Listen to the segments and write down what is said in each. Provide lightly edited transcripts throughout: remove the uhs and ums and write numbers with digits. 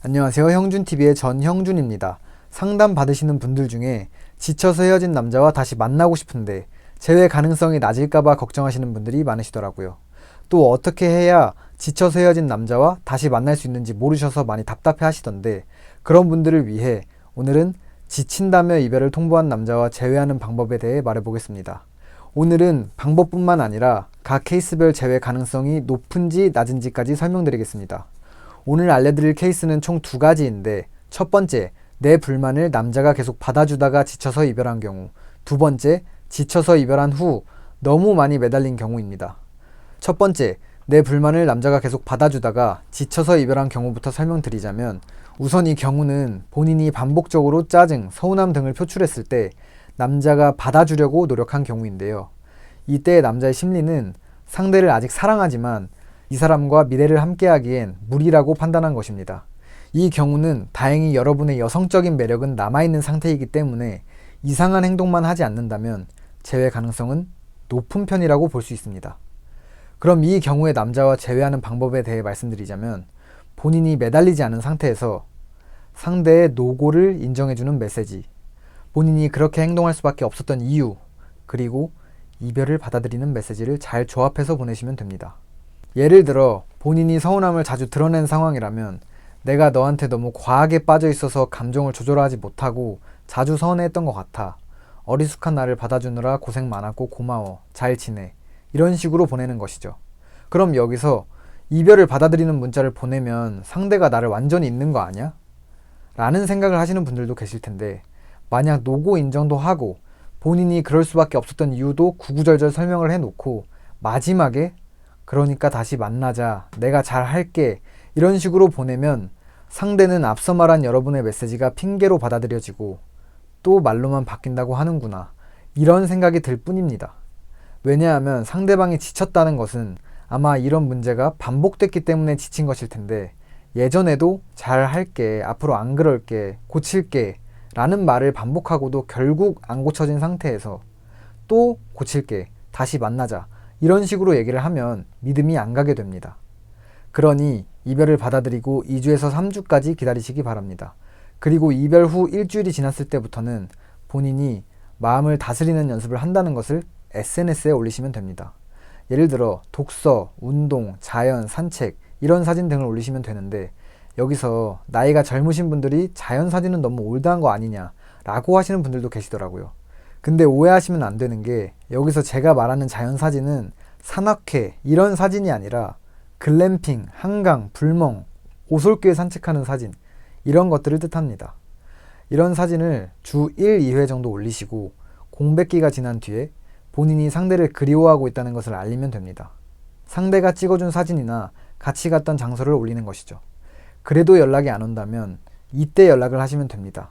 안녕하세요. 형준TV의 전형준입니다. 상담 받으시는 분들 중에 지쳐서 헤어진 남자와 다시 만나고 싶은데 재회 가능성이 낮을까봐 걱정하시는 분들이 많으시더라고요. 또 어떻게 해야 지쳐서 헤어진 남자와 다시 만날 수 있는지 모르셔서 많이 답답해 하시던데, 그런 분들을 위해 오늘은 지친다며 이별을 통보한 남자와 재회하는 방법에 대해 말해보겠습니다. 오늘은 방법뿐만 아니라 각 케이스별 재회 가능성이 높은지 낮은지까지 설명드리겠습니다. 오늘 알려드릴 케이스는 총 두 가지인데, 첫 번째, 내 불만을 남자가 계속 받아주다가 지쳐서 이별한 경우, 두 번째, 지쳐서 이별한 후 너무 많이 매달린 경우입니다. 첫 번째, 내 불만을 남자가 계속 받아주다가 지쳐서 이별한 경우부터 설명드리자면, 우선 이 경우는 본인이 반복적으로 짜증, 서운함 등을 표출했을 때 남자가 받아주려고 노력한 경우인데요. 이때 남자의 심리는 상대를 아직 사랑하지만 이 사람과 미래를 함께하기엔 무리라고 판단한 것입니다. 이 경우는 다행히 여러분의 여성적인 매력은 남아있는 상태이기 때문에 이상한 행동만 하지 않는다면 재회 가능성은 높은 편이라고 볼 수 있습니다. 그럼 이 경우의 남자와 재회하는 방법에 대해 말씀드리자면, 본인이 매달리지 않은 상태에서 상대의 노고를 인정해주는 메시지, 본인이 그렇게 행동할 수밖에 없었던 이유, 그리고 이별을 받아들이는 메시지를 잘 조합해서 보내시면 됩니다. 예를 들어 본인이 서운함을 자주 드러낸 상황이라면, 내가 너한테 너무 과하게 빠져 있어서 감정을 조절하지 못하고 자주 서운해했던 것 같아. 어리숙한 나를 받아주느라 고생 많았고 고마워. 잘 지내. 이런 식으로 보내는 것이죠. 그럼 여기서 이별을 받아들이는 문자를 보내면 상대가 나를 완전히 잊는 거 아니야? 라는 생각을 하시는 분들도 계실 텐데, 만약 노고 인정도 하고 본인이 그럴 수밖에 없었던 이유도 구구절절 설명을 해놓고 마지막에 그러니까 다시 만나자, 내가 잘 할게, 이런 식으로 보내면 상대는 앞서 말한 여러분의 메시지가 핑계로 받아들여지고 또 말로만 바뀐다고 하는구나, 이런 생각이 들 뿐입니다. 왜냐하면 상대방이 지쳤다는 것은 아마 이런 문제가 반복됐기 때문에 지친 것일 텐데, 예전에도 잘 할게, 앞으로 안 그럴게, 고칠게 라는 말을 반복하고도 결국 안 고쳐진 상태에서 또 고칠게, 다시 만나자, 이런 식으로 얘기를 하면 믿음이 안 가게 됩니다. 그러니 이별을 받아들이고 2주에서 3주까지 기다리시기 바랍니다. 그리고 이별 후 일주일이 지났을 때부터는 본인이 마음을 다스리는 연습을 한다는 것을 SNS에 올리시면 됩니다. 예를 들어 독서, 운동, 자연, 산책, 이런 사진 등을 올리시면 되는데, 여기서 나이가 젊으신 분들이 자연 사진은 너무 올드한 거 아니냐 라고 하시는 분들도 계시더라고요. 근데 오해하시면 안 되는 게, 여기서 제가 말하는 자연 사진은 산악회 이런 사진이 아니라 글램핑, 한강, 불멍, 오솔길 산책하는 사진, 이런 것들을 뜻합니다. 이런 사진을 주 1, 2회 정도 올리시고 공백기가 지난 뒤에 본인이 상대를 그리워하고 있다는 것을 알리면 됩니다. 상대가 찍어준 사진이나 같이 갔던 장소를 올리는 것이죠. 그래도 연락이 안 온다면 이때 연락을 하시면 됩니다.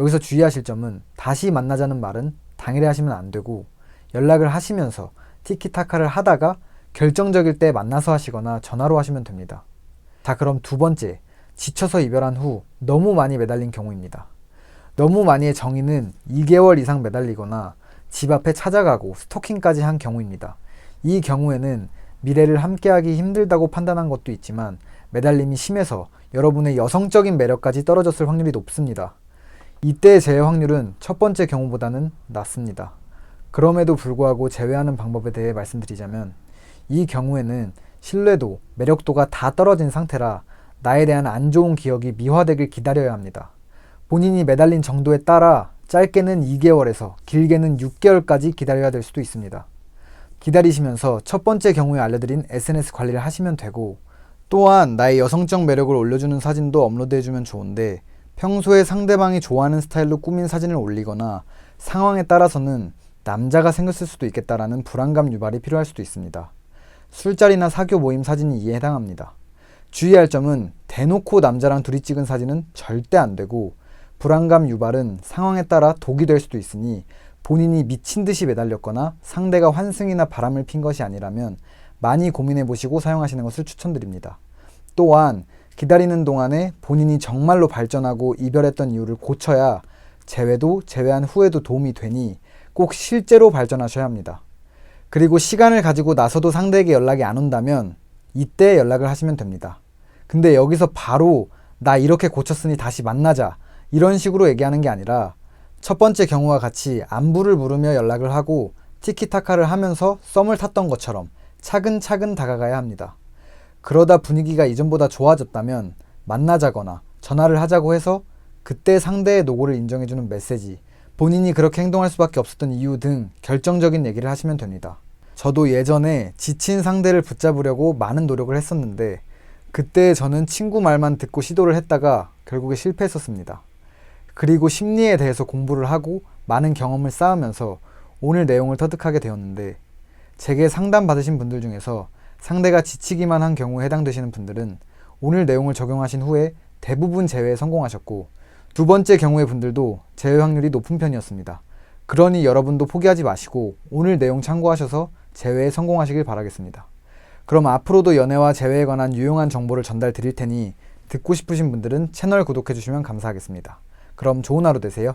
여기서 주의하실 점은, 다시 만나자는 말은 당일에 하시면 안 되고 연락을 하시면서 티키타카를 하다가 결정적일 때 만나서 하시거나 전화로 하시면 됩니다. 자, 그럼 두 번째, 지쳐서 이별한 후 너무 많이 매달린 경우입니다. 너무 많이의 정의는 2개월 이상 매달리거나 집 앞에 찾아가고 스토킹까지 한 경우입니다. 이 경우에는 미래를 함께하기 힘들다고 판단한 것도 있지만 매달림이 심해서 여러분의 여성적인 매력까지 떨어졌을 확률이 높습니다. 이때의 재회 확률은 첫 번째 경우보다는 낮습니다. 그럼에도 불구하고 재회하는 방법에 대해 말씀드리자면, 이 경우에는 신뢰도, 매력도가 다 떨어진 상태라 나에 대한 안 좋은 기억이 미화되길 기다려야 합니다. 본인이 매달린 정도에 따라 짧게는 2개월에서 길게는 6개월까지 기다려야 될 수도 있습니다. 기다리시면서 첫 번째 경우에 알려드린 SNS 관리를 하시면 되고, 또한 나의 여성적 매력을 올려주는 사진도 업로드해주면 좋은데, 평소에 상대방이 좋아하는 스타일로 꾸민 사진을 올리거나 상황에 따라서는 남자가 생겼을 수도 있겠다라는 불안감 유발이 필요할 수도 있습니다. 술자리나 사교 모임 사진이 이에 해당합니다. 주의할 점은 대놓고 남자랑 둘이 찍은 사진은 절대 안 되고, 불안감 유발은 상황에 따라 독이 될 수도 있으니 본인이 미친 듯이 매달렸거나 상대가 환승이나 바람을 핀 것이 아니라면 많이 고민해 보시고 사용하시는 것을 추천드립니다. 또한 기다리는 동안에 본인이 정말로 발전하고 이별했던 이유를 고쳐야 재회도 재회한 후에도 도움이 되니 꼭 실제로 발전하셔야 합니다. 그리고 시간을 가지고 나서도 상대에게 연락이 안 온다면 이때 연락을 하시면 됩니다. 근데 여기서 바로 나 이렇게 고쳤으니 다시 만나자. 이런 식으로 얘기하는 게 아니라 첫 번째 경우와 같이 안부를 물으며 연락을 하고 티키타카를 하면서 썸을 탔던 것처럼 차근차근 다가가야 합니다. 그러다 분위기가 이전보다 좋아졌다면 만나자거나 전화를 하자고 해서 그때 상대의 노고를 인정해주는 메시지, 본인이 그렇게 행동할 수밖에 없었던 이유 등 결정적인 얘기를 하시면 됩니다. 저도 예전에 지친 상대를 붙잡으려고 많은 노력을 했었는데 그때 저는 친구 말만 듣고 시도를 했다가 결국에 실패했었습니다. 그리고 심리에 대해서 공부를 하고 많은 경험을 쌓으면서 오늘 내용을 터득하게 되었는데, 제게 상담 받으신 분들 중에서 상대가 지치기만 한 경우에 해당되시는 분들은 오늘 내용을 적용하신 후에 대부분 제외에 성공하셨고, 두 번째 경우의 분들도 제외 확률이 높은 편이었습니다. 그러니 여러분도 포기하지 마시고 오늘 내용 참고하셔서 제외에 성공하시길 바라겠습니다. 그럼 앞으로도 연애와 재회에 관한 유용한 정보를 전달 드릴 테니 듣고 싶으신 분들은 채널 구독해 주시면 감사하겠습니다. 그럼 좋은 하루 되세요.